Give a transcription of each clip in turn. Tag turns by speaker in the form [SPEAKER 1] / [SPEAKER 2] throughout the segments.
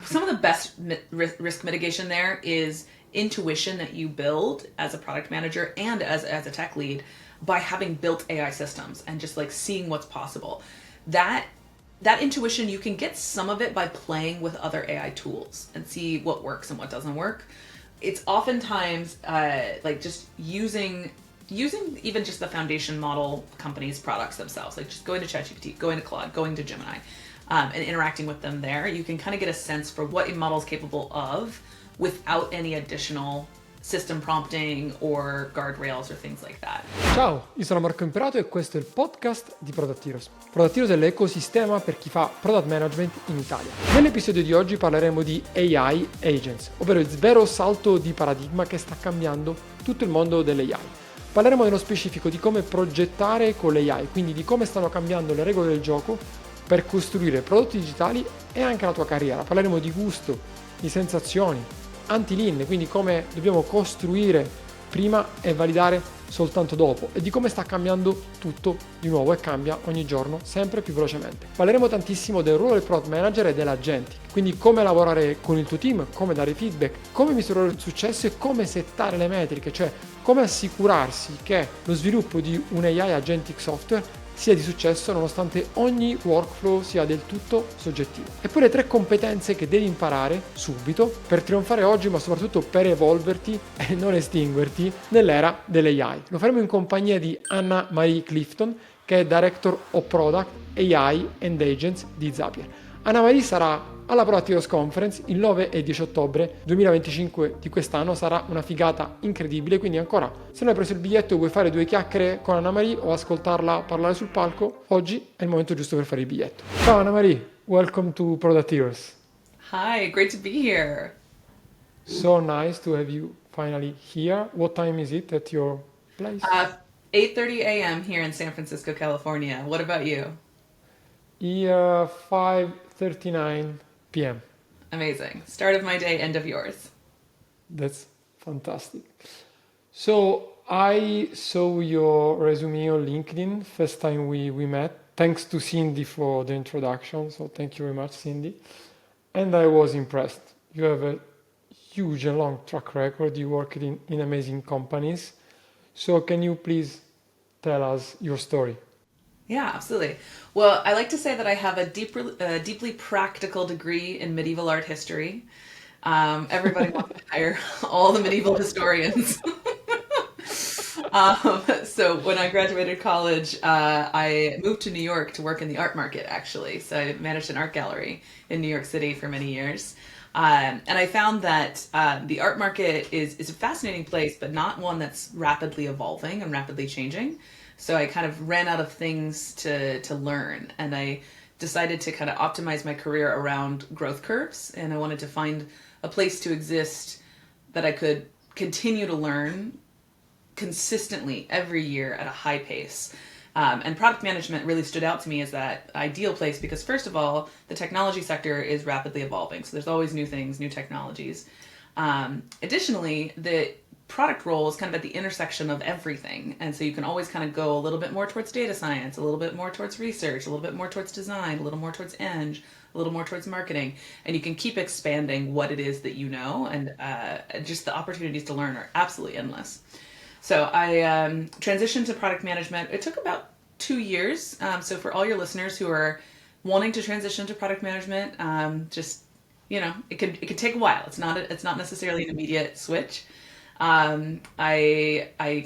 [SPEAKER 1] some of the best risk mitigation there is intuition that you build as a product manager and as a tech lead by having built AI systems and just like seeing what's possible. That intuition, you can get some of it by playing with other AI tools and see what works and what doesn't work. It's oftentimes like just using even just the foundation model companies' products themselves, like just going to ChatGPT, going to Claude, going to Gemini, and interacting with them there. You can kind of get a sense for what a model is capable of without any additional system prompting or guardrails or things like that.
[SPEAKER 2] Ciao, io sono Marco Imperato e questo è il podcast di Product Heroes. Product Heroes è l'ecosistema per chi fa product management in Italia. Nell'episodio di oggi parleremo di AI Agents, ovvero il vero salto di paradigma che sta cambiando tutto il mondo dell'AI. Parleremo nello specifico di come progettare con l'AI, quindi di come stanno cambiando le regole del gioco per costruire prodotti digitali e anche la tua carriera. Parleremo di gusto, di sensazioni, anti-lean, quindi come dobbiamo costruire prima e validare soltanto dopo e di come sta cambiando tutto di nuovo e cambia ogni giorno sempre più velocemente. Parleremo tantissimo del ruolo del product manager e dell'agentic, quindi come lavorare con il tuo team, come dare feedback, come misurare il successo e come settare le metriche, cioè come assicurarsi che lo sviluppo di un AI agentic software sia di successo nonostante ogni workflow sia del tutto soggettivo. E poi le 3 competenze che devi imparare subito per trionfare oggi, ma soprattutto per evolverti e non estinguerti nell'era dell'AI. Lo faremo in compagnia di Anna Marie Clifton, che è Director of Product, AI and Agents di Zapier. Anna Marie sarà alla Product Heroes Conference il 9 e 10 ottobre 2025 di quest'anno. Sarà una figata incredibile, quindi ancora se non hai preso il biglietto e vuoi fare 2 chiacchiere con Anna Marie o ascoltarla parlare sul palco, oggi è il momento giusto per fare il biglietto. Ciao Anna Marie, welcome to Product Heroes.
[SPEAKER 1] Hi, great to be here.
[SPEAKER 2] So nice to have you finally here. What time is it at your place?
[SPEAKER 1] 8:30 a.m. here in San Francisco, California. What about you?
[SPEAKER 2] Here 5:39 p.m.
[SPEAKER 1] Amazing. Start of my day, end of yours.
[SPEAKER 2] That's fantastic. So I saw your resume on LinkedIn first time we met. Thanks to Cindy for the introduction. So thank you very much, Cindy. And I was impressed. You have a huge and long track record. You worked in amazing companies. So can you please tell us your story?
[SPEAKER 1] Yeah, absolutely. Well, I like to say that I have a deeply practical degree in medieval art history. Everybody wants to hire all the medieval historians. So when I graduated college, I moved to New York to work in the art market, actually. So I managed an art gallery in New York City for many years. And I found that the art market is a fascinating place, but not one that's rapidly evolving and rapidly changing. So I kind of ran out of things to learn, and I decided to kind of optimize my career around growth curves, and I wanted to find a place to exist that I could continue to learn consistently every year at a high pace. And product management really stood out to me as that ideal place because, first of all, the technology sector is rapidly evolving. So there's always new things, new technologies. Additionally, the product role is kind of at the intersection of everything. And so you can always kind of go a little bit more towards data science, a little bit more towards research, a little bit more towards design, a little more towards eng, a little more towards marketing. And you can keep expanding what it is that you know. And just the opportunities to learn are absolutely endless. So I transitioned to product management. It took about 2 years. So for all your listeners who are wanting to transition to product management, just, you know, it could take a while. It's not necessarily an immediate switch. I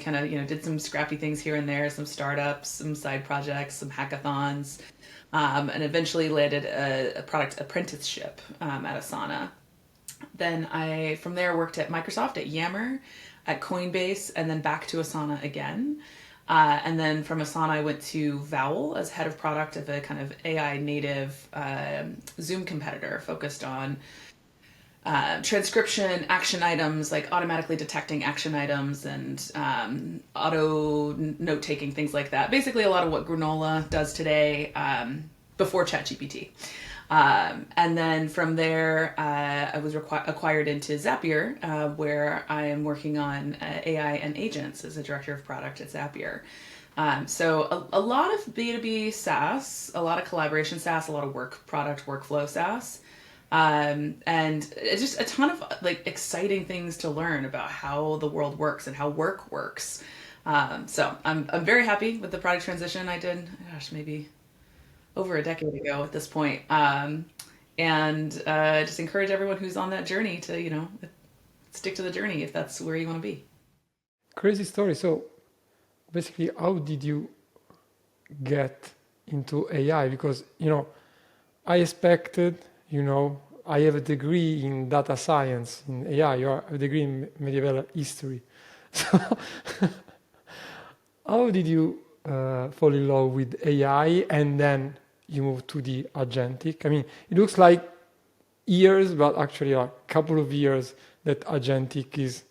[SPEAKER 1] kind of, you know, did some scrappy things here and there, some startups, some side projects, some hackathons, and eventually landed a product apprenticeship at Asana. Then I, from there, worked at Microsoft, at Yammer, at Coinbase, and then back to Asana again. And then from Asana, I went to Vowel as head of product of a kind of AI native Zoom competitor focused on transcription, action items, like automatically detecting action items and auto note-taking, things like that. Basically a lot of what Granola does today before ChatGPT. And then from there, I was acquired into Zapier, where I am working on AI and agents as a director of product at Zapier. So a lot of B2B SaaS, a lot of collaboration SaaS, a lot of work product workflow SaaS. And it's just a ton of like exciting things to learn about how the world works and how work works. So I'm very happy with the product transition I did. Gosh, maybe over a decade ago at this point. And just encourage everyone who's on that journey to stick to the journey if that's where you want to be.
[SPEAKER 2] Crazy story. So basically, how did you get into AI? Because, I expected, I have a degree in data science in AI, you have a degree in medieval history. So how did you fall in love with AI and then you moved to the agentic? I mean, it looks like years, but actually a couple of years that agentic is,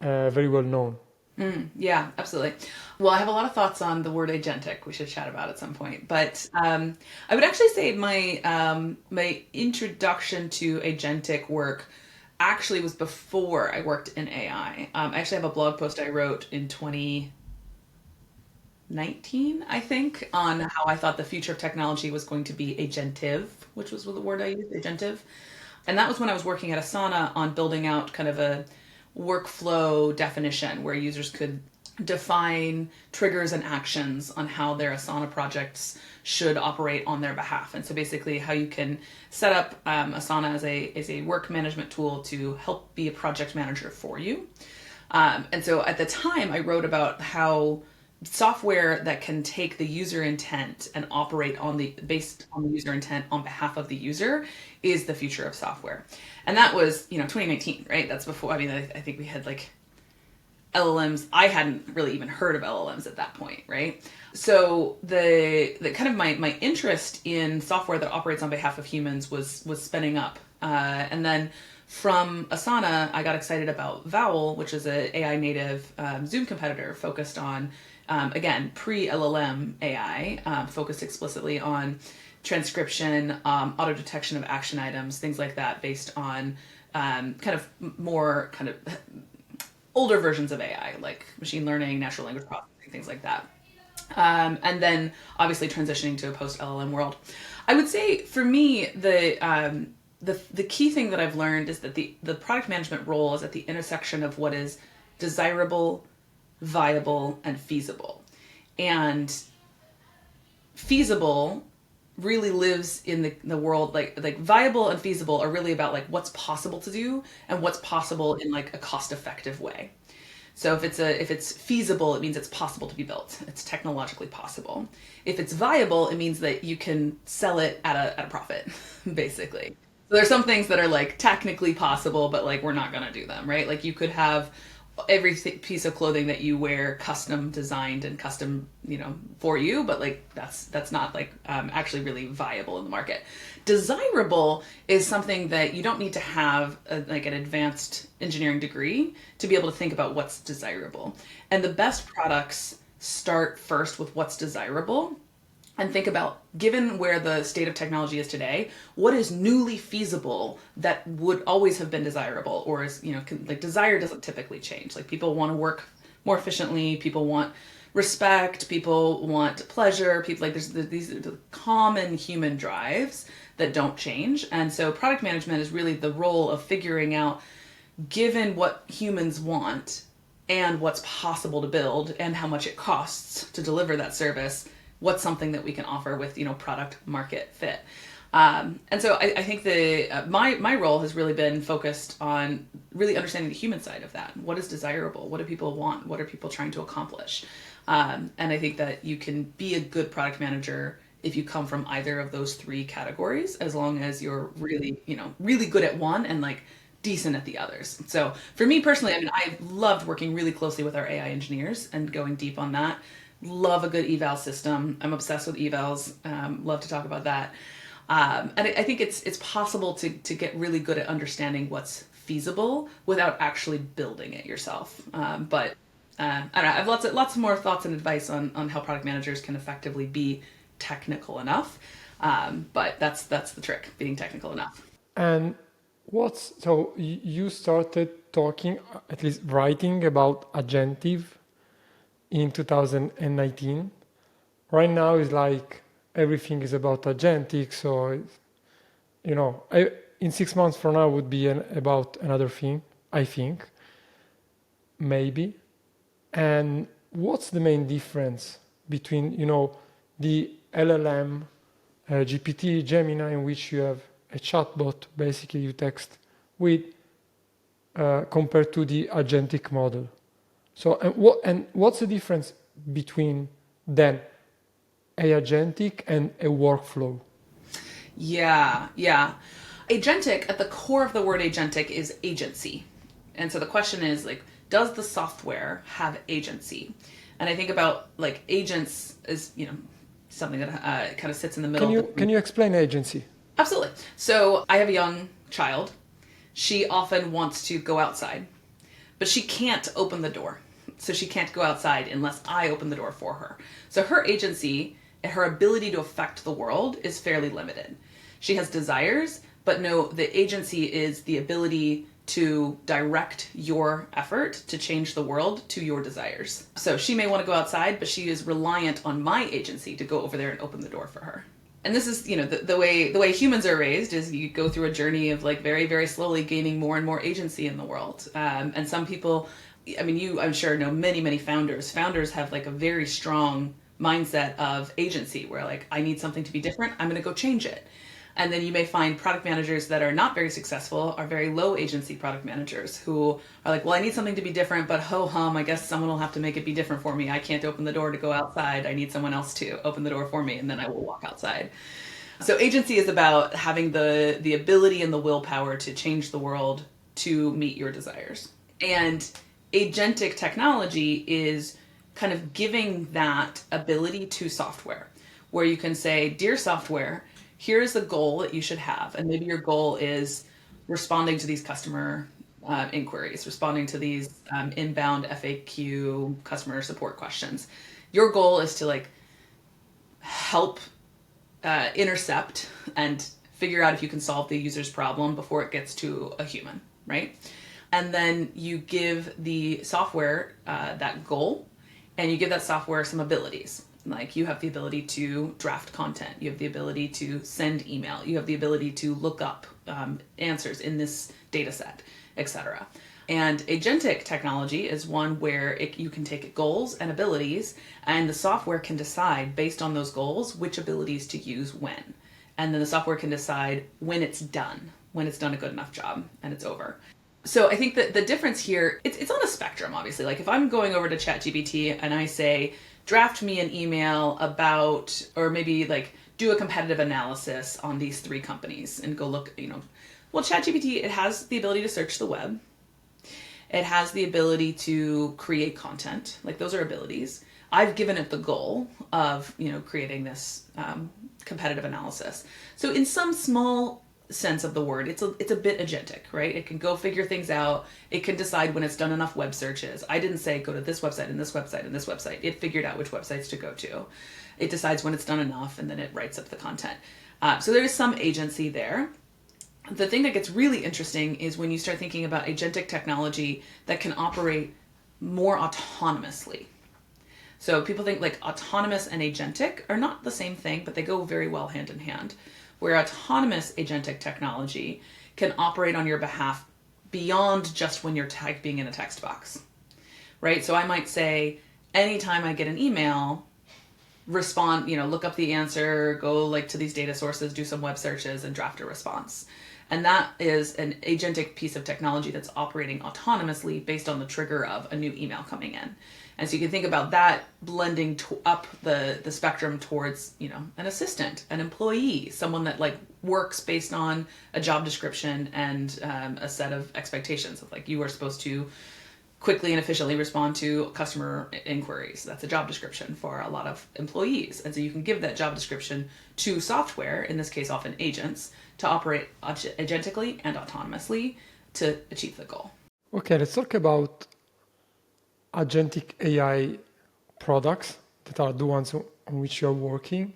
[SPEAKER 2] very well known.
[SPEAKER 1] Yeah, absolutely. Well, I have a lot of thoughts on the word agentic. We should chat about at some point. But I would actually say my introduction to agentic work actually was before I worked in AI. I actually have a blog post I wrote in 2019, I think, on how I thought the future of technology was going to be agentive, which was the word I used, agentive. And that was when I was working at Asana on building out kind of a workflow definition where users could define triggers and actions on how their Asana projects should operate on their behalf. And so basically how you can set up Asana as a work management tool to help be a project manager for you. And so at the time I wrote about how software that can take the user intent and operate based on the user intent on behalf of the user is the future of software. And that was, 2019, right? That's before, I think we had like LLMs. I hadn't really even heard of LLMs at that point, right? So the kind of my interest in software that operates on behalf of humans was spinning up. And then from Asana, I got excited about Vowel, which is an AI native Zoom competitor focused on, again, pre-LLM AI, focused explicitly on transcription, auto detection of action items, things like that, based on kind of more kind of older versions of AI, like machine learning, natural language processing, things like that. And then obviously transitioning to a post-LLM world. I would say for me, the key thing that I've learned is that the product management role is at the intersection of what is desirable, viable, and feasible. And feasible really lives in the world, like viable and feasible are really about like what's possible to do and what's possible in like a cost-effective way. So if it's feasible, it means it's possible to be built. It's technologically possible. If it's viable, it means that you can sell it at a profit, basically. So there's some things that are like technically possible, but like we're not gonna do them, right? Like you could have every piece of clothing that you wear custom designed and custom, for you, but like that's not like actually really viable in the market. Desirable is something that you don't need to have like an advanced engineering degree to be able to think about what's desirable. And the best products start first with what's desirable and think about, given where the state of technology is today, what is newly feasible that would always have been desirable, or is, like desire doesn't typically change. Like people want to work more efficiently, people want respect, people want pleasure, people like there's these common human drives that don't change. And so product management is really the role of figuring out, given what humans want and what's possible to build and how much it costs to deliver that service, what's something that we can offer with, product market fit. And so I think my role has really been focused on really understanding the human side of that. What is desirable? What do people want? What are people trying to accomplish? And I think that you can be a good product manager if you come from either of those three categories, as long as you're really, really good at one and like decent at the others. So for me personally, I loved working really closely with our AI engineers and going deep on that. Love a good eval system. I'm obsessed with evals. Love to talk about that. And I think it's possible to get really good at understanding what's feasible without actually building it yourself. But I don't know. I have lots more thoughts and advice on how product managers can effectively be technical enough. But that's the trick, being technical enough.
[SPEAKER 2] And so you started talking, at least writing about agentive in 2019. Right now it's like everything is about agentic, so in 6 months from now would be about another thing, I think, maybe. And what's the main difference between, the LLM, GPT, Gemini, in which you have a chatbot, basically you text with, compared to the agentic model? So, what's the difference between then a agentic and a workflow?
[SPEAKER 1] Yeah. Agentic, at the core of the word agentic, is agency. And so the question is, like, does the software have agency? And I think about, like, agents as, something that kind of sits in the middle.
[SPEAKER 2] Can you explain agency?
[SPEAKER 1] Absolutely. So I have a young child. She often wants to go outside, but she can't open the door. So she can't go outside unless I open the door for her. So her agency, her ability to affect the world, is fairly limited. She has desires, but no, the agency is the ability to direct your effort to change the world to your desires. So she may want to go outside, but she is reliant on my agency to go over there and open the door for her. And this is, the way humans are raised is you go through a journey of, like, very, very slowly gaining more and more agency in the world. And some people, I'm sure know many, many founders. Founders have, like, a very strong mindset of agency where, like, I need something to be different, I'm going to go change it. And then you may find product managers that are not very successful are very low agency product managers who are like, well, I need something to be different, but ho-hum, I guess someone will have to make it be different for me. I can't open the door to go outside. I need someone else to open the door for me, and then I will walk outside. So agency is about having the ability and the willpower to change the world to meet your desires. And agentic technology is kind of giving that ability to software, where you can say, dear software, here's the goal that you should have. And maybe your goal is responding to these customer inquiries, responding to these inbound FAQ customer support questions. Your goal is to, like, help intercept and figure out if you can solve the user's problem before it gets to a human, right? And then you give the software that goal, and you give that software some abilities. Like, you have the ability to draft content, you have the ability to send email, you have the ability to look up answers in this data set, etc. And agentic technology is one where you can take goals and abilities, and the software can decide based on those goals which abilities to use when. And then the software can decide when it's done a good enough job, and it's over. So I think that the difference here, it's on a spectrum, obviously. Like, if I'm going over to ChatGPT and I say, draft me an email about, or maybe, like, do a competitive analysis on these 3 companies and go look, well, ChatGPT, it has the ability to search the web. It has the ability to create content. Like, those are abilities. I've given it the goal of, creating this competitive analysis. So in some small sense of the word, it's a bit agentic, right? It can go figure things out. It can decide when it's done enough web searches. I didn't say go to this website and this website and this website. It figured out which websites to go to. It decides when it's done enough, and then it writes up the content. So there is some agency there. The thing that gets really interesting is when you start thinking about agentic technology that can operate more autonomously. So people think, like, autonomous and agentic are not the same thing, but they go very well hand in hand. Where autonomous agentic technology can operate on your behalf beyond just when you're typing in a text box, right? So I might say, anytime I get an email, respond, look up the answer, go, like, to these data sources, do some web searches, and draft a response. And that is an agentic piece of technology that's operating autonomously based on the trigger of a new email coming in. And so you can think about that blending up the spectrum towards, an assistant, an employee, someone that, like, works based on a job description and a set of expectations of, like, you are supposed to quickly and efficiently respond to customer inquiries. That's a job description for a lot of employees. And so you can give that job description to software, in this case often agents, to operate agentically and autonomously to achieve the goal.
[SPEAKER 2] Okay, let's talk about agentic AI products that are the ones on which you're working.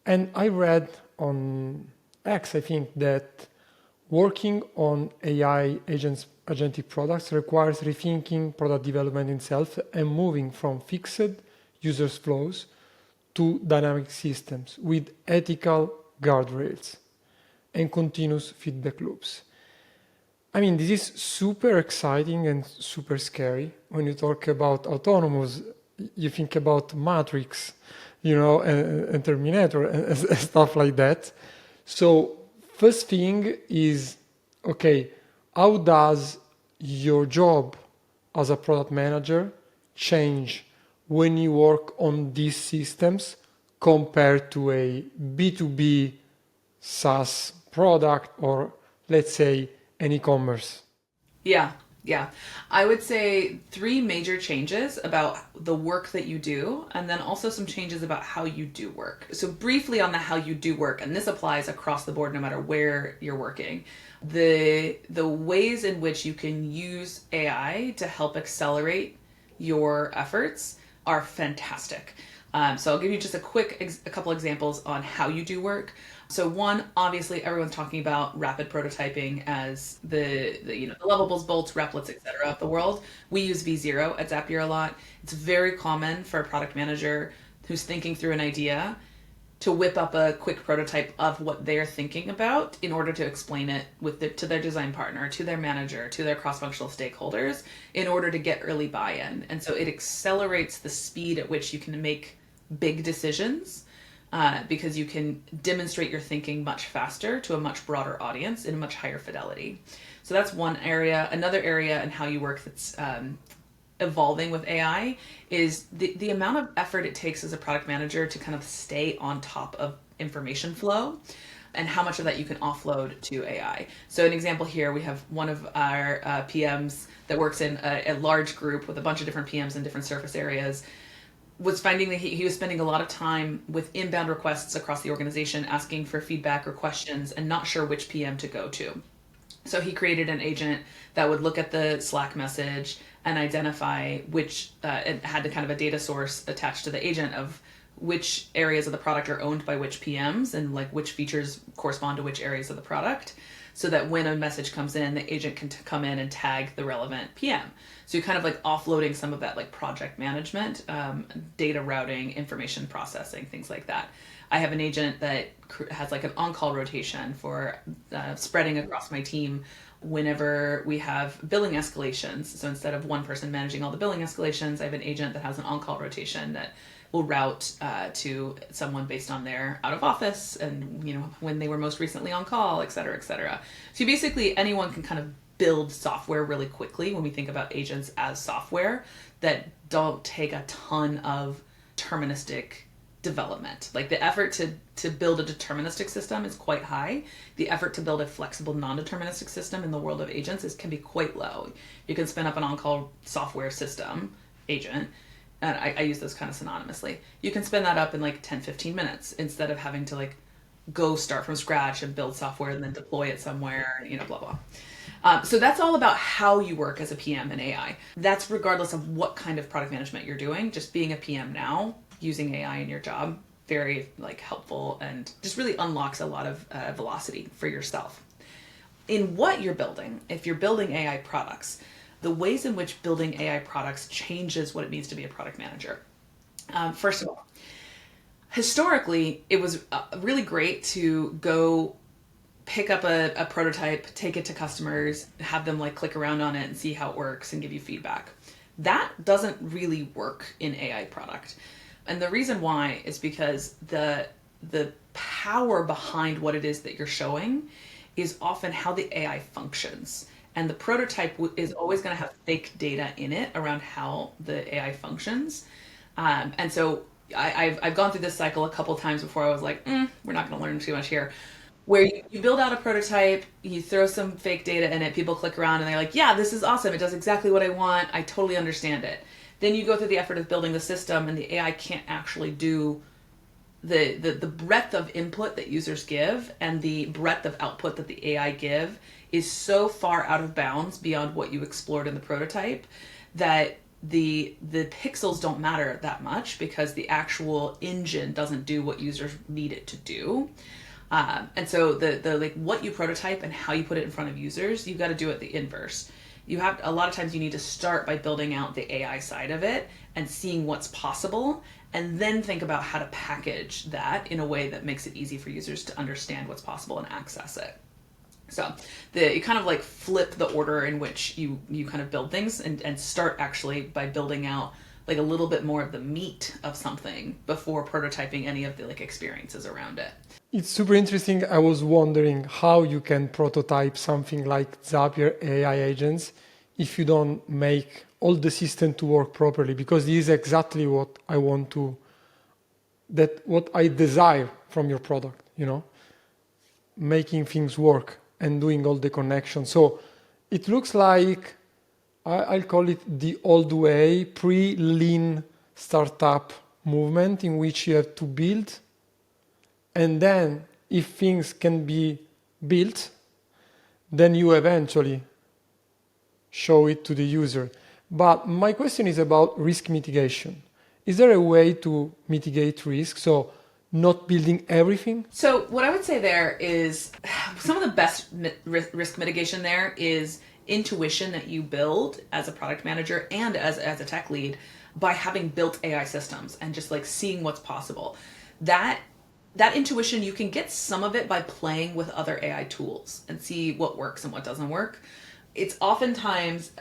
[SPEAKER 2] And I read on X, I think, that working on AI agentic products requires rethinking product development itself and moving from fixed users flows to dynamic systems with ethical guardrails. and continuous feedback loops. I mean, this is super exciting and super scary. When you talk about autonomous, you think about Matrix, and Terminator and stuff like that. So first thing is, okay, how does your job as a product manager change when you work on these systems compared to a B2B SaaS product or, let's say, an e-commerce?
[SPEAKER 1] Yeah, yeah. I would say three major changes about the work that you do, and then also some changes about how you do work. So briefly on the how you do work, and this applies across the board no matter where you're working. The ways in which you can use AI to help accelerate your efforts are fantastic. So I'll give you just a couple examples on how you do work. So one, obviously, everyone's talking about rapid prototyping as the levables, bolts, replets, etc. of the world. We use V0 at Zapier a lot. It's very common for a product manager who's thinking through an idea to whip up a quick prototype of what they're thinking about in order to explain it to their design partner, to their manager, to their cross-functional stakeholders in order to get early buy-in. And so it accelerates the speed at which you can make big decisions because you can demonstrate your thinking much faster to a much broader audience in a much higher fidelity. So that's one area. Another area in how you work that's evolving with AI is the amount of effort it takes as a product manager to kind of stay on top of information flow and how much of that you can offload to AI. So an example here, we have one of our PMs that works in a large group with a bunch of different PMs in different surface areas, was finding that he was spending a lot of time with inbound requests across the organization asking for feedback or questions and not sure which PM to go to. So he created an agent that would look at the Slack message and identify which, it had kind of a data source attached to the agent of which areas of the product are owned by which PMs and like which features correspond to which areas of the product, so that when a message comes in, the agent can come in and tag the relevant PM. So you're kind of like offloading some of that like project management, data routing, information processing, things like that. I have an agent that has like an on-call rotation for spreading across my team whenever we have billing escalations. So instead of one person managing all the billing escalations, I have an agent that has an on-call rotation that will route to someone based on their out of office and when they were most recently on call, et cetera, et cetera. So basically anyone can kind of build software really quickly when we think about agents as software that don't take a ton of deterministic development. Like the effort to build a deterministic system is quite high. The effort to build a flexible non-deterministic system in the world of agents can be quite low. You can spin up an on-call software system agent, and I use those kind of synonymously. You can spin that up in like 10, 15 minutes instead of having to like go start from scratch and build software and then deploy it somewhere, blah, blah. So that's all about how you work as a PM in AI. That's regardless of what kind of product management you're doing. Just being a PM now, using AI in your job, very like helpful and just really unlocks a lot of velocity for yourself. In what you're building, if you're building AI products, the ways in which building AI products changes what it means to be a product manager. First of all, historically, it was really great to go pick up a prototype, take it to customers, have them like click around on it and see how it works and give you feedback. That doesn't really work in AI product. And the reason why is because the power behind what it is that you're showing is often how the AI functions. And the prototype is always going to have fake data in it around how the AI functions. And so I've gone through this cycle a couple of times before. I was like, we're not going to learn too much here. Where you build out a prototype, you throw some fake data in it, people click around and they're like, yeah, this is awesome. It does exactly what I want. I totally understand it. Then you go through the effort of building the system and the AI can't actually do the breadth of input that users give and the breadth of output that the AI give is so far out of bounds beyond what you explored in the prototype that the pixels don't matter that much because the actual engine doesn't do what users need it to do. And so the like what you prototype and how you put it in front of users, you've got to do it the inverse. You have a lot of times you need to start by building out the AI side of it and seeing what's possible and then think about how to package that in a way that makes it easy for users to understand what's possible and access it. So you kind of like flip the order in which you kind of build things, and start actually by building out like a little bit more of the meat of something before prototyping any of the like experiences around it.
[SPEAKER 2] It's super interesting. I was wondering how you can prototype something like Zapier AI agents if you don't make all the system to work properly, because this is exactly what what I desire from your product, making things work and doing all the connections. So it looks like, I'll call it the old way, pre-lean startup movement, in which you have to build, and then if things can be built, then you eventually show it to the user. But my question is about risk mitigation. Is there a way to mitigate risk? So not building everything?
[SPEAKER 1] So what I would say there is some of the best risk mitigation there is intuition that you build as a product manager and as a tech lead by having built AI systems and just like seeing what's possible. That intuition, you can get some of it by playing with other AI tools and see what works and what doesn't work. It's oftentimes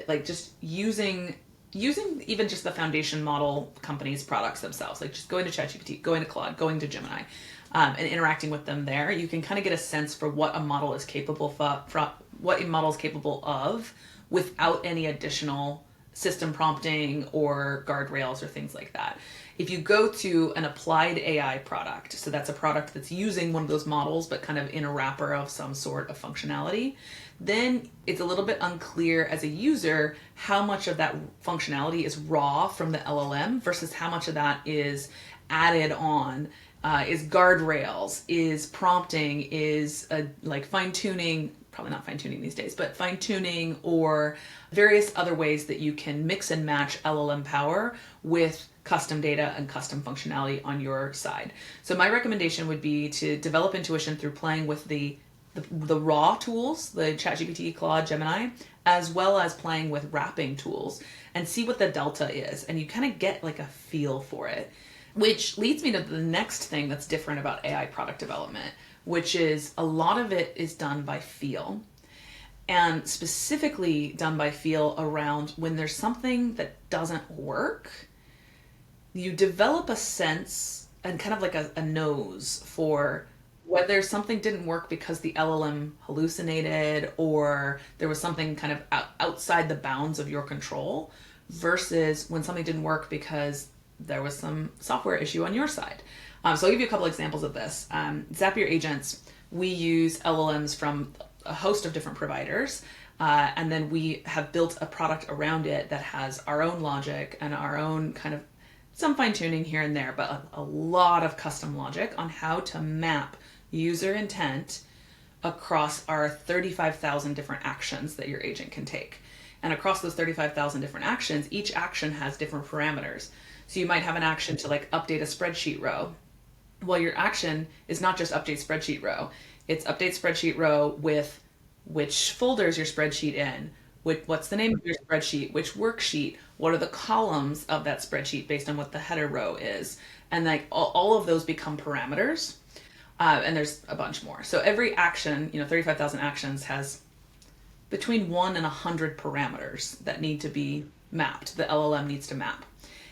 [SPEAKER 1] like just using even just the foundation model companies' products themselves, like just going to ChatGPT, going to Claude, going to Gemini, and interacting with them there. You can kind of get a sense for what a model is capable of without any additional system prompting or guardrails or things like that. If you go to an applied AI product, so that's a product that's using one of those models but kind of in a wrapper of some sort of functionality, then it's a little bit unclear as a user how much of that functionality is raw from the LLM versus how much of that is added on, is guardrails, is prompting, is like fine-tuning, probably not fine-tuning these days, but fine-tuning or various other ways that you can mix and match LLM power with custom data and custom functionality on your side. So my recommendation would be to develop intuition through playing with the raw tools, the ChatGPT, Claude, Gemini, as well as playing with wrapping tools, and see what the delta is. And you kind of get like a feel for it, which leads me to the next thing that's different about AI product development, which is a lot of it is done by feel, and specifically done by feel around when there's something that doesn't work. You develop a sense and kind of like a nose for whether something didn't work because the LLM hallucinated or there was something kind of outside the bounds of your control, versus when something didn't work because there was some software issue on your side. So I'll give you a couple examples of this. Zapier agents, we use LLMs from a host of different providers, and then we have built a product around it that has our own logic and our own kind of some fine-tuning here and there, but a lot of custom logic on how to map user intent across our 35,000 different actions that your agent can take. And across those 35,000 different actions, each action has different parameters. So you might have an action to like update a spreadsheet row. Well, your action is not just update spreadsheet row. It's update spreadsheet row with which folder is your spreadsheet in, what's the name of your spreadsheet, which worksheet, what are the columns of that spreadsheet based on what the header row is. And like all of those become parameters. And there's a bunch more. So every action, 35,000 actions has between 1 and 100 parameters that need to be mapped. The LLM needs to map.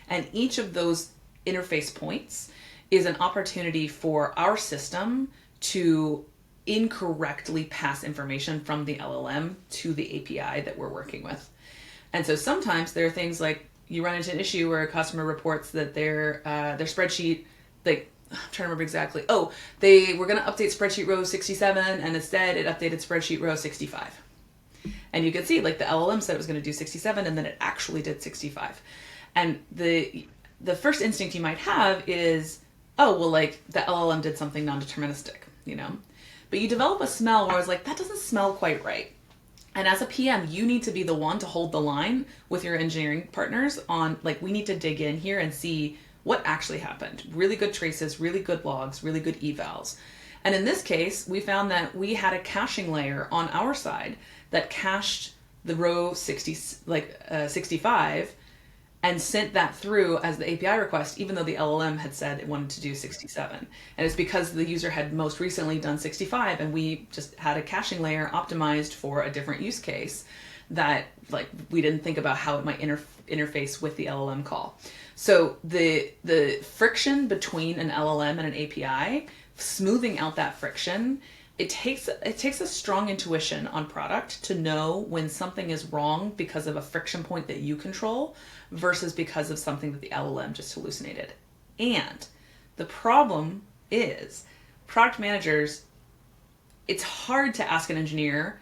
[SPEAKER 1] And each of those interface points is an opportunity for our system to incorrectly pass information from the LLM to the API that we're working with. And so sometimes there are things like you run into an issue where a customer reports that their spreadsheet, like, I'm trying to remember exactly. Oh, they were going to update spreadsheet row 67 and instead it updated spreadsheet row 65. And you could see like the LLM said it was going to do 67 and then it actually did 65. And the first instinct you might have is, oh, well, like the LLM did something non-deterministic, But you develop a smell where I was like, that doesn't smell quite right. And as a PM, you need to be the one to hold the line with your engineering partners on like, we need to dig in here and see what actually happened. Really good traces, really good logs, really good evals. And in this case, we found that we had a caching layer on our side that cached the row 65, and sent that through as the API request, even though the LLM had said it wanted to do 67. And it's because the user had most recently done 65, and we just had a caching layer optimized for a different use case that like we didn't think about how it might interface with the LLM call. So the friction between an LLM and an API, smoothing out that friction, it takes a strong intuition on product to know when something is wrong because of a friction point that you control versus because of something that the LLM just hallucinated. And the problem is product managers, it's hard to ask an engineer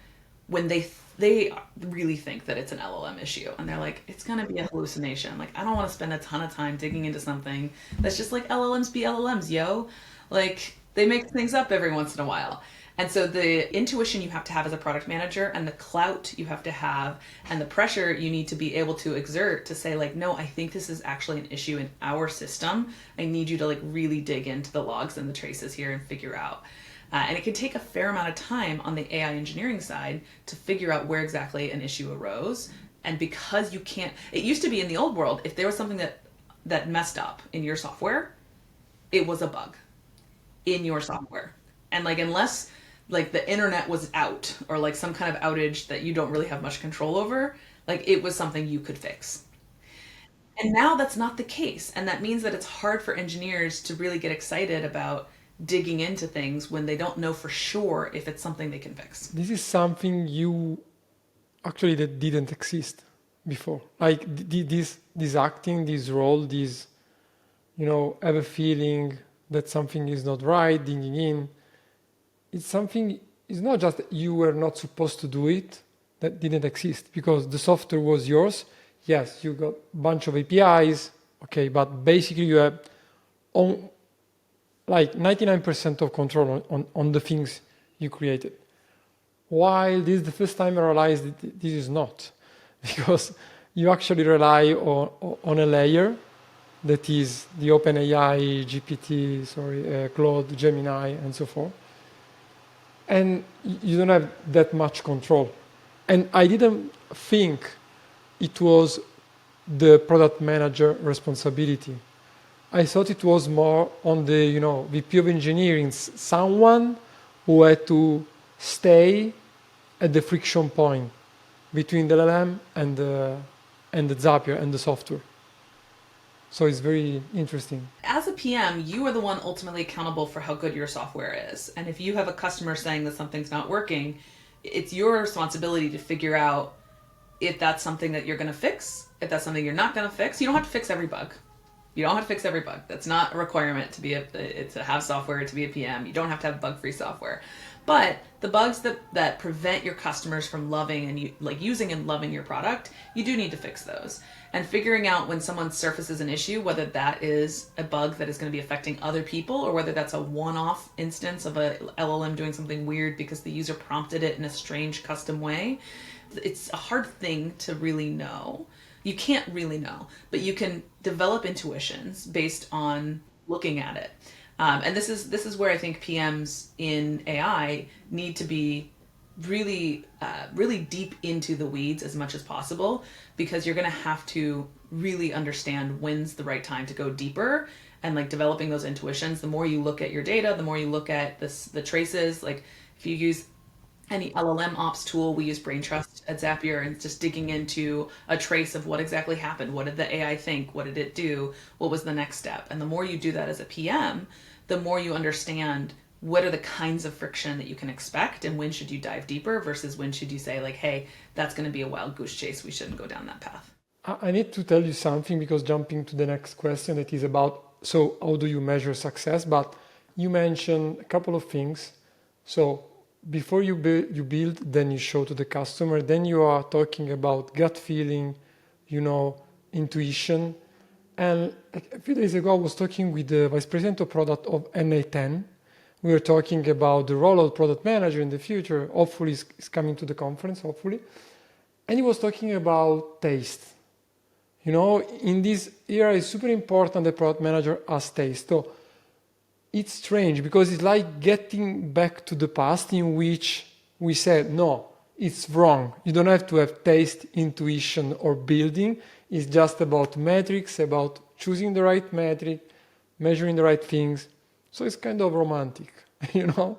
[SPEAKER 1] when they really think that it's an LLM issue, and they're like, it's gonna be a hallucination. Like, I don't want to spend a ton of time digging into something that's just like LLMs be LLMs, yo. Like, they make things up every once in a while. And so the intuition you have to have as a product manager, and the clout you have to have, and the pressure you need to be able to exert to say like, no, I think this is actually an issue in our system. I need you to like really dig into the logs and the traces here and figure out. And it can take a fair amount of time on the AI engineering side to figure out where exactly an issue arose. And because you can't, it used to be in the old world, if there was something that messed up in your software, it was a bug in your software. And like, unless like the internet was out or like some kind of outage that you don't really have much control over, like it was something you could fix. And now that's not the case. And that means that it's hard for engineers to really get excited about digging into things when they don't know for sure if it's something they can fix.
[SPEAKER 2] This is something you actually that didn't exist before. Like this acting, this role, this, have a feeling that something is not right, digging in. It's something, it's not just that you were not supposed to do it, that didn't exist because the software was yours. Yes, you got a bunch of APIs, okay, but basically you have like 99% of control on the things you created. While this is the first time I realized that this is not, because you actually rely on a layer that is the OpenAI, GPT, Claude, Gemini, and so forth. And you don't have that much control. And I didn't think it was the product manager responsibility. I thought it was more on the VP of engineering, someone who had to stay at the friction point between the LLM and the Zapier and the software. So it's very interesting.
[SPEAKER 1] As a PM, you are the one ultimately accountable for how good your software is. And if you have a customer saying that something's not working, it's your responsibility to figure out if that's something that you're going to fix, if that's something you're not going to fix. You don't have to fix every bug. You don't have to fix every bug. That's not a requirement to have software, to be a PM. You don't have to have bug-free software. But the bugs that prevent your customers from loving and using and loving your product, you do need to fix those. And figuring out when someone surfaces an issue, whether that is a bug that is going to be affecting other people or whether that's a one-off instance of a LLM doing something weird because the user prompted it in a strange custom way, it's a hard thing to really know. You can't really know, but you can develop intuitions based on looking at it. And this is where I think PMs in AI need to be really deep into the weeds as much as possible, because you're going to have to really understand when's the right time to go deeper and like developing those intuitions. The more you look at your data, the more you look at the traces. Like if you use any LLM ops tool, we use Brain Trust at Zapier, and just digging into a trace of what exactly happened. What did the AI think? What did it do? What was the next step? And the more you do that as a PM, the more you understand what are the kinds of friction that you can expect and when should you dive deeper versus when should you say like, hey, that's going to be a wild goose chase. We shouldn't go down that path.
[SPEAKER 2] I need to tell you something, because jumping to the next question that is about, so how do you measure success? But you mentioned a couple of things. So before you build, then you show to the customer, then you are talking about gut feeling, intuition. And a few days ago, I was talking with the vice president of product of NA10. We were talking about the role of product manager in the future. Hopefully, is coming to the conference, hopefully. And he was talking about taste. In this era, it's super important that product manager has taste. So it's strange because it's like getting back to the past in which we said, no, it's wrong. You don't have to have taste, intuition, or building. is just about metrics, about choosing the right metric, measuring the right things. So it's kind of romantic, you know?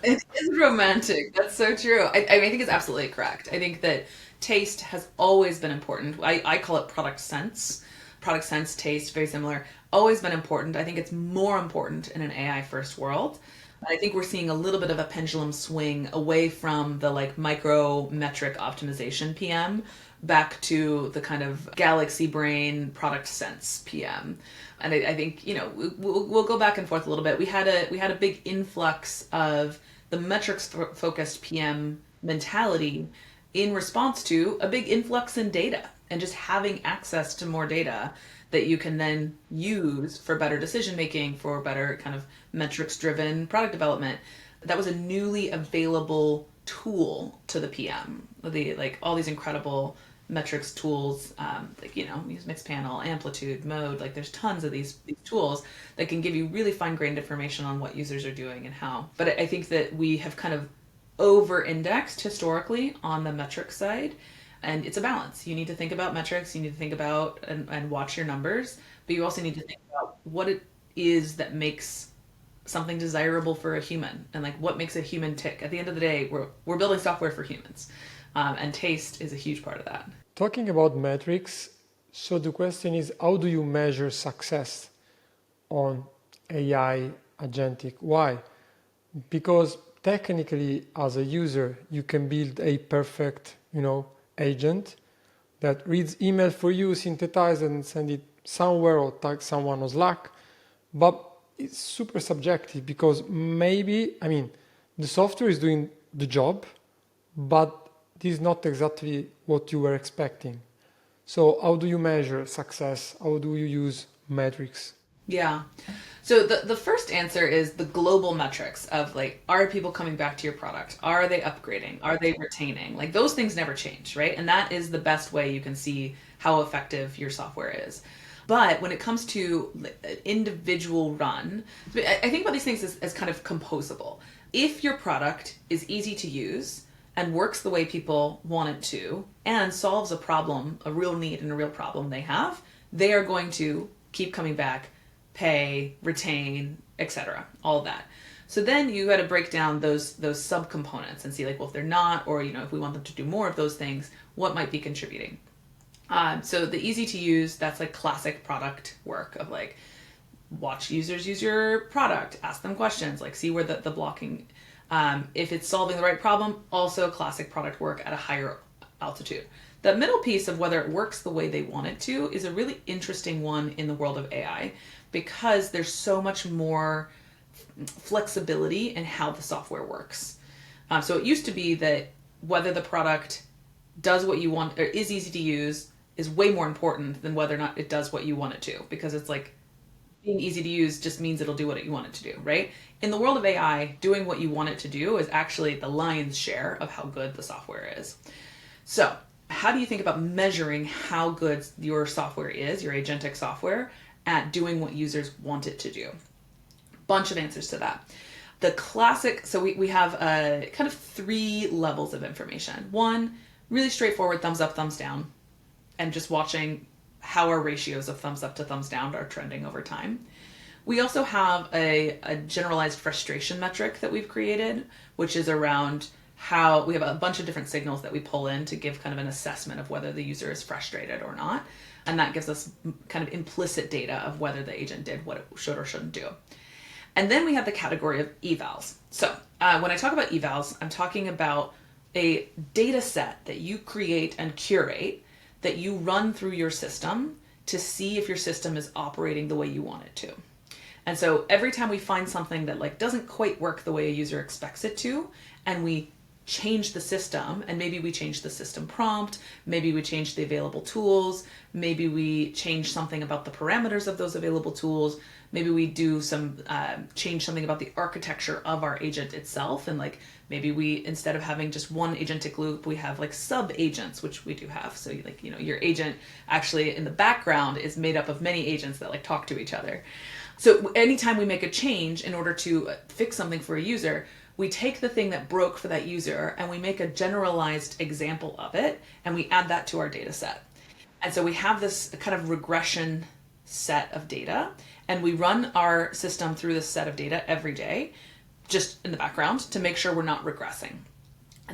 [SPEAKER 1] It is romantic. That's so true. I think it's absolutely correct. I think that taste has always been important. I call it product sense. Product sense, taste, very similar. Always been important. I think it's more important in an AI first world. I think we're seeing a little bit of a pendulum swing away from the like micro metric optimization PM back to the kind of galaxy brain product sense PM. And I think we'll go back and forth a little bit. We had a big influx of the metrics focused PM mentality in response to a big influx in data and just having access to more data that you can then use for better decision making, for better kind of metrics driven product development. That was a newly available tool to the PM. Like all these incredible metrics tools, use mixed panel, amplitude, mode. Like there's tons of these tools that can give you really fine grained information on what users are doing and how. But I think that we have kind of over indexed historically on the metric side. And it's a balance. You need to think about metrics, you need to think about and watch your numbers, but you also need to think about what it is that makes something desirable for a human and like what makes a human tick. At the end of the day, we're building software for humans. And taste is a huge part of that.
[SPEAKER 2] Talking about metrics, so the question is, how do you measure success on AI agentic? Why? Because technically, as a user, you can build a perfect, agent that reads email for you, synthesize and send it somewhere or tag someone on Slack. But it's super subjective because maybe, the software is doing the job, but this is not exactly what you were expecting. So how do you measure success? How do you use metrics?
[SPEAKER 1] Yeah. So the first answer is the global metrics of like, are people coming back to your product? Are they upgrading? Are they retaining? Like those things never change, right? And that is the best way you can see how effective your software is. But when it comes to an individual run, I think about these things as kind of composable. If your product is easy to use and works the way people want it to and solves a problem, a real need and a real problem they have, they are going to keep coming back, pay, retain, etc. All of that. So then you got to break down those subcomponents and see like, well, if they're not, or if we want them to do more of those things, what might be contributing. So the easy to use, that's like classic product work of like, watch users use your product, ask them questions, like see where the blocking. If it's solving the right problem, also classic product work at a higher altitude. The middle piece of whether it works the way they want it to is a really interesting one in the world of AI because there's so much more flexibility in how the software works. So it used to be that whether the product does what you want or is easy to use is way more important than whether or not it does what you want it to, because it's like being easy to use just means it'll do what you want it to do, right? In the world of AI, doing what you want it to do is actually the lion's share of how good the software is. So how do you think about measuring how good your software is, your agentic software, at doing what users want it to do? Bunch of answers to that. The classic, so we have kind of 3 levels of information. One, really straightforward thumbs up, thumbs down, and just watching how our ratios of thumbs up to thumbs down are trending over time. We also have a generalized frustration metric that we've created, which is around how we have a bunch of different signals that we pull in to give kind of an assessment of whether the user is frustrated or not. And that gives us kind of implicit data of whether the agent did what it should or shouldn't do. And then we have the category of evals. So when I talk about evals, I'm talking about a data set that you create and curate that you run through your system to see if your system is operating the way you want it to. And so every time we find something that like doesn't quite work the way a user expects it to, and we change the system, and maybe we change the system prompt, maybe we change the available tools, maybe we change something about the parameters of those available tools, maybe we do some change something about the architecture of our agent itself, and like maybe we, instead of having just one agentic loop, we have like sub agents, which we do have. So like your agent actually in the background is made up of many agents that like talk to each other. So anytime we make a change in order to fix something for a user, we take the thing that broke for that user and we make a generalized example of it and we add that to our data set. And so we have this kind of regression set of data, and we run our system through this set of data every day, just in the background, to make sure we're not regressing.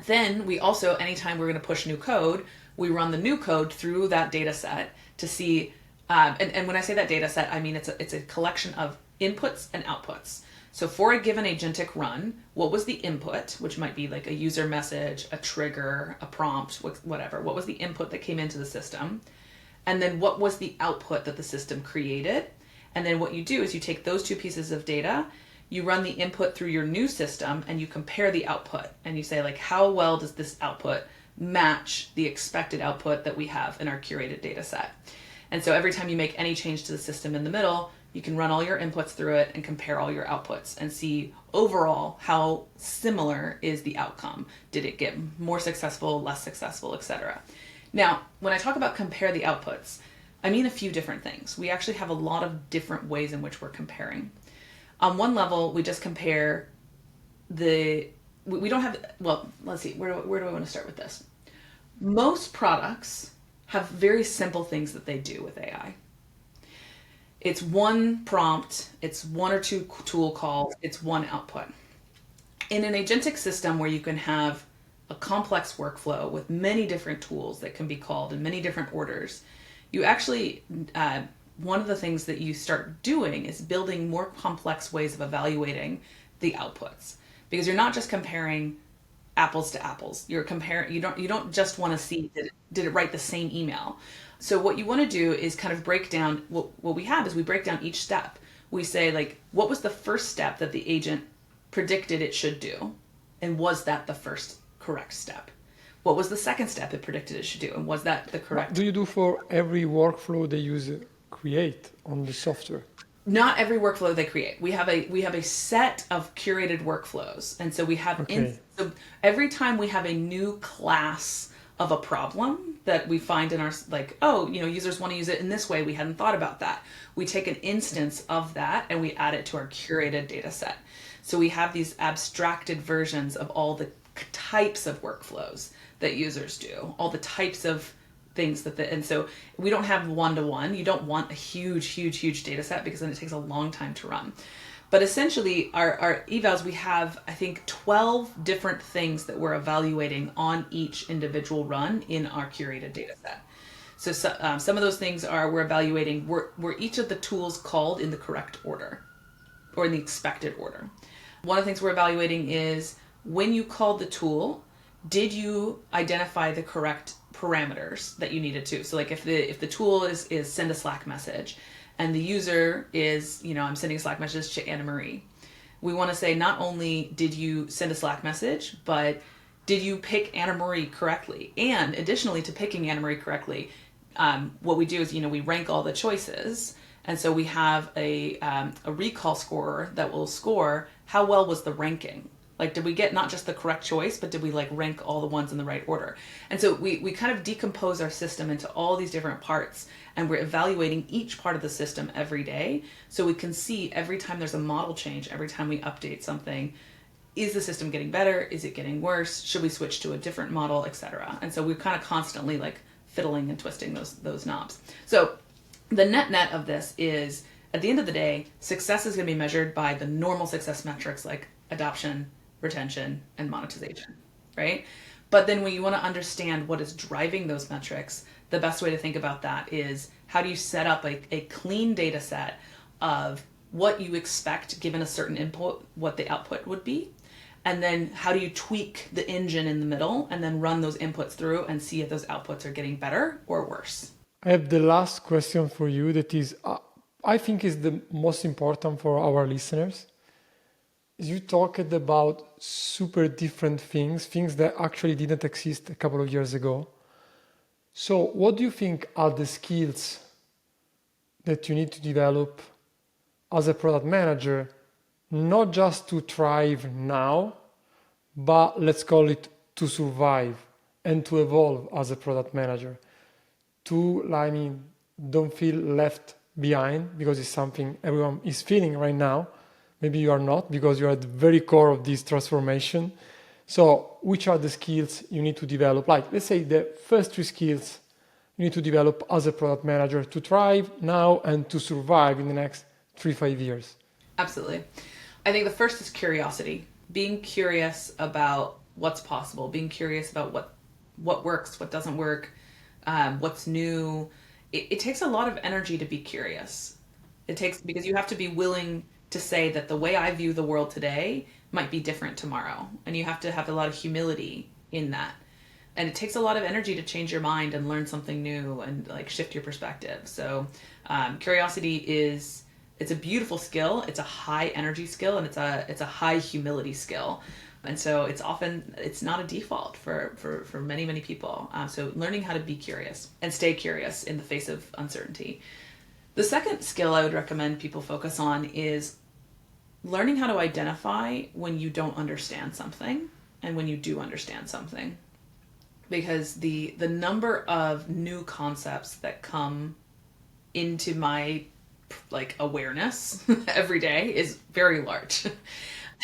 [SPEAKER 1] Then we also, anytime we're going to push new code, we run the new code through that data set to see, and when I say that data set, I mean it's a collection of inputs and outputs. So for a given agentic run, what was the input, which might be like a user message, a trigger, a prompt, whatever. What was the input that came into the system? And then what was the output that the system created? And then what you do is you take those two pieces of data, you run the input through your new system, and you compare the output. And you say, like, how well does this output match the expected output that we have in our curated data set? And so every time you make any change to the system in the middle, you can run all your inputs through it and compare all your outputs and see overall how similar is the outcome. Did it get more successful, less successful, etc. Now, when I talk about compare the outputs, I mean a few different things. We actually have a lot of different ways in which we're comparing. On one level, we just compare we don't have, well, let's see, where do I want to start with this? Most products have very simple things that they do with AI. It's one prompt, it's one or two tool calls, it's one output. In an agentic system where you can have a complex workflow with many different tools that can be called in many different orders, you actually, one of the things that you start doing is building more complex ways of evaluating the outputs, because you're not just comparing apples to apples. You're comparing, you don't just want to see did it write the same email. So what you want to do is kind of break down what we have is we break down each step. We say, like, what was the first step that the agent predicted it should do? And was that the first correct step? What was the second step it predicted it should do? And was that the correct?
[SPEAKER 2] What do you do for every workflow the user create on the software?
[SPEAKER 1] Not every workflow they create. We have a set of curated workflows. And so we have, so every time we have a new class of a problem that we find in our, like, oh, users want to use it in this way, we hadn't thought about that. We take an instance of that and we add it to our curated data set. So we have these abstracted versions of all the types of workflows that users do, all the types of things and so we don't have one-to-one. You don't want a huge data set because then it takes a long time to run. But essentially our evals, we have, I think, 12 different things that we're evaluating on each individual run in our curated data set. So some of those things are, we're evaluating, were each of the tools called in the correct order or in the expected order. One of the things we're evaluating is, when you called the tool, did you identify the correct parameters that you needed to? So like if the tool is send a Slack message, and the user is, I'm sending a Slack message to Anna Marie, we want to say, not only did you send a Slack message, but did you pick Anna Marie correctly? And additionally to picking Anna Marie correctly, what we do is, we rank all the choices. And so we have a recall scorer that will score how well was the ranking. Like, did we get not just the correct choice, but did we rank all the ones in the right order? And so we kind of decompose our system into all these different parts, and we're evaluating each part of the system every day. So we can see every time there's a model change, every time we update something, is the system getting better? Is it getting worse? Should we switch to a different model, etc.? And so we're kind of constantly fiddling and twisting those knobs. So the net of this is, at the end of the day, success is going to be measured by the normal success metrics like adoption, retention, and monetization, right? But then when you want to understand what is driving those metrics, the best way to think about that is, how do you set up a clean data set of what you expect given a certain input, what the output would be, and then how do you tweak the engine in the middle and then run those inputs through and see if those outputs are getting better or worse.
[SPEAKER 2] I have the last question for you that is, I think is the most important for our listeners. You talked about super different things that actually didn't exist a couple of years ago. So what do you think are the skills that you need to develop as a product manager, not just to thrive now, but let's call it to survive and to evolve as a product manager? Don't feel left behind, because it's something everyone is feeling right now. Maybe you are not, because you are at the very core of this transformation. So which are the skills you need to develop? Let's say the first 3 skills you need to develop as a product manager to thrive now and to survive in the next 3-5 years?
[SPEAKER 1] Absolutely. I think the first is curiosity. Being curious about what's possible, being curious about what works, what doesn't work, what's new. It takes a lot of energy to be curious. It takes, because you have to be willing to say that the way I view the world today might be different tomorrow. And you have to have a lot of humility in that. And it takes a lot of energy to change your mind and learn something new and like shift your perspective. So curiosity it's a beautiful skill. It's a high energy skill, and it's a high humility skill. And so it's not a default for many people. So learning how to be curious and stay curious in the face of uncertainty. The second skill I would recommend people focus on is learning how to identify when you don't understand something and when you do understand something. Because the number of new concepts that come into my like awareness every day is very large.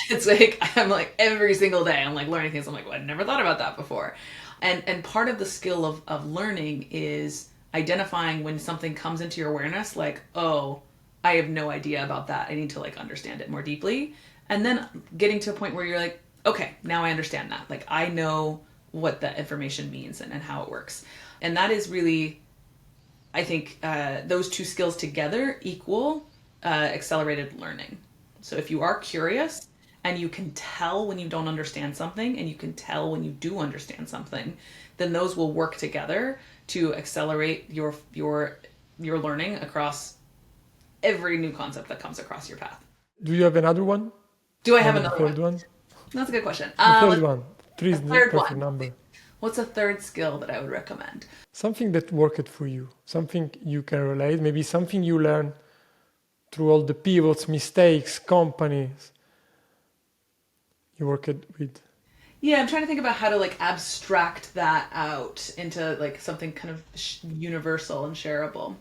[SPEAKER 1] It's like I'm like every single day I'm like learning things. I'm like, well, I never thought about that before. And part of the skill of learning is identifying when something comes into your awareness, like, oh, I have no idea about that. I need to like understand it more deeply. And then getting to a point where you're like, okay, now I understand that. Like I know what that information means and how it works. And that is really, I think those two skills together equal accelerated learning. So if you are curious and you can tell when you don't understand something and you can tell when you do understand something, then those will work together to accelerate your learning across every new concept that comes across your path.
[SPEAKER 2] Do you have another one?
[SPEAKER 1] Do I have
[SPEAKER 2] And
[SPEAKER 1] another
[SPEAKER 2] third one?
[SPEAKER 1] That's a good question.
[SPEAKER 2] The third one. Three is the
[SPEAKER 1] third
[SPEAKER 2] perfect
[SPEAKER 1] one.
[SPEAKER 2] number.
[SPEAKER 1] What's a third skill that I would recommend?
[SPEAKER 2] Something that worked for you, something you can relate, maybe something you learn through all the pivots, mistakes, companies you worked with.
[SPEAKER 1] Yeah, I'm trying to think about how to like abstract that out into like something kind of universal and shareable.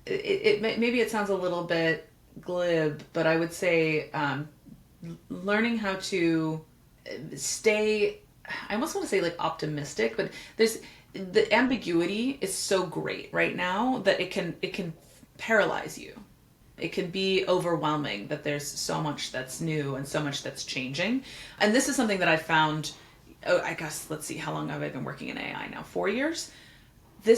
[SPEAKER 1] Maybe it sounds a little bit glib, but I would say learning how to stay, I almost want to say like optimistic, but the ambiguity is so great right now that it can paralyze you. It can be overwhelming that there's so much that's new and so much that's changing. And this is something that I found, I guess, let's see, how long have I been working in AI now? 4 years?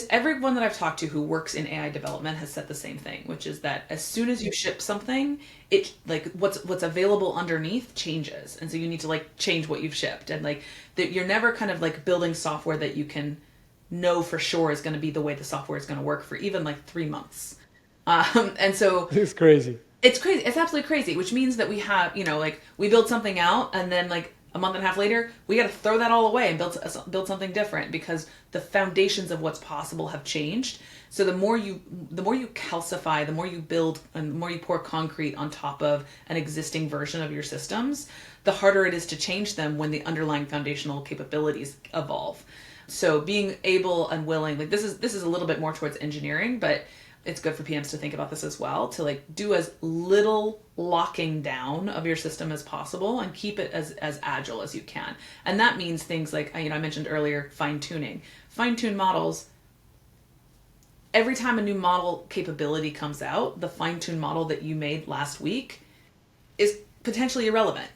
[SPEAKER 1] Everyone that I've talked to who works in AI development has said the same thing, which is that as soon as you ship something, it like what's available underneath changes. And so you need to like change what you've shipped. And like you're never kind of like building software that you can know for sure is going to be the way the software is going to work for even like 3 months. And so
[SPEAKER 2] it's crazy.
[SPEAKER 1] It's crazy. It's absolutely crazy, which means that we have, like we build something out and then like a month and a half later, we got to throw that all away and build something different because the foundations of what's possible have changed. So the more you calcify, the more you build and the more you pour concrete on top of an existing version of your systems, the harder it is to change them when the underlying foundational capabilities evolve. So being able and willing, like this is a little bit more towards engineering, but it's good for PMs to think about this as well, to like do as little locking down of your system as possible and keep it as agile as you can. And that means things like, I mentioned earlier, fine-tuning. Fine-tune models, every time a new model capability comes out, the fine-tuned model that you made last week is potentially irrelevant,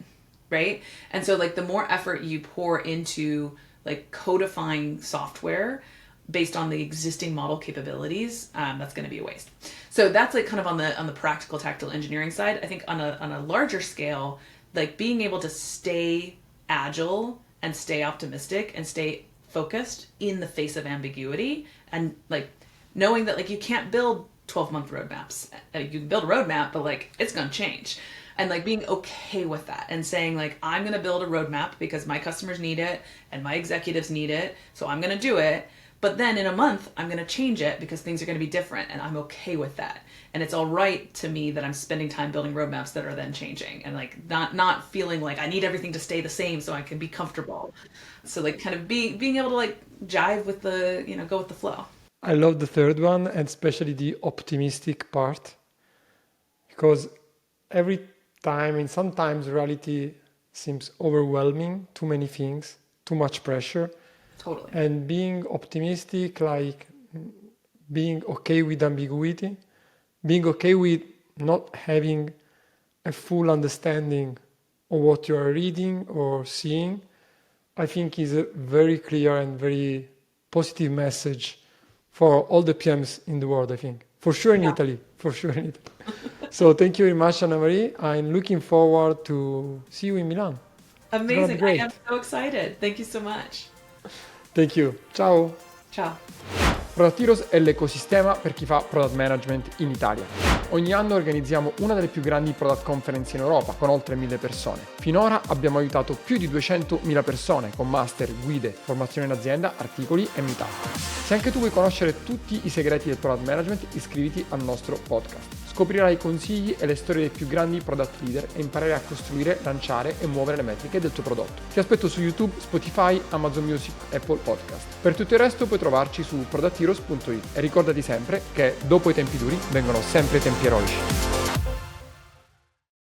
[SPEAKER 1] right? And so like the more effort you pour into like codifying software based on the existing model capabilities, that's going to be a waste. So that's like kind of on the practical tactile engineering side. I think on a larger scale, like being able to stay agile and stay optimistic and stay focused in the face of ambiguity, and like knowing that like you can't build 12-month roadmaps. You can build a roadmap, but like it's going to change. And like being okay with that and saying like, I'm going to build a roadmap because my customers need it and my executives need it. So I'm going to do it. But then in a month, I'm going to change it because things are going to be different, and I'm okay with that. And it's all right to me that I'm spending time building roadmaps that are then changing, and like not feeling like I need everything to stay the same so I can be comfortable. So like kind of being able to like jive with the, go with the flow.
[SPEAKER 2] I love the third one, and especially the optimistic part, because every time and sometimes reality seems overwhelming, too many things, too much pressure.
[SPEAKER 1] Totally.
[SPEAKER 2] And being optimistic, like being okay with ambiguity, being okay with not having a full understanding of what you are reading or seeing, I think is a very clear and very positive message for all the PMs in the world, I think. For sure in Italy, for sure in Italy. So thank you very much, Anna Marie. I'm looking forward to see you in Milan.
[SPEAKER 1] Amazing. I am so excited. Thank you so much.
[SPEAKER 2] Thank you. Ciao.
[SPEAKER 1] Ciao.
[SPEAKER 2] Product Heroes è l'ecosistema per chi fa product management in Italia. Ogni anno organizziamo una delle più grandi product conference in Europa, con oltre 1000 persone. Finora abbiamo aiutato più di 200.000 persone con master, guide, formazione in azienda, articoli e meetup. Se anche tu vuoi conoscere tutti i segreti del product management, iscriviti al nostro podcast. Scoprirai i consigli e le storie dei più grandi product leader e imparerai a costruire, lanciare e muovere le metriche del tuo prodotto. Ti aspetto su YouTube, Spotify, Amazon Music, Apple Podcast. Per tutto il resto puoi trovarci su productheroes.it e ricordati sempre che dopo i tempi duri vengono sempre i tempi eroici.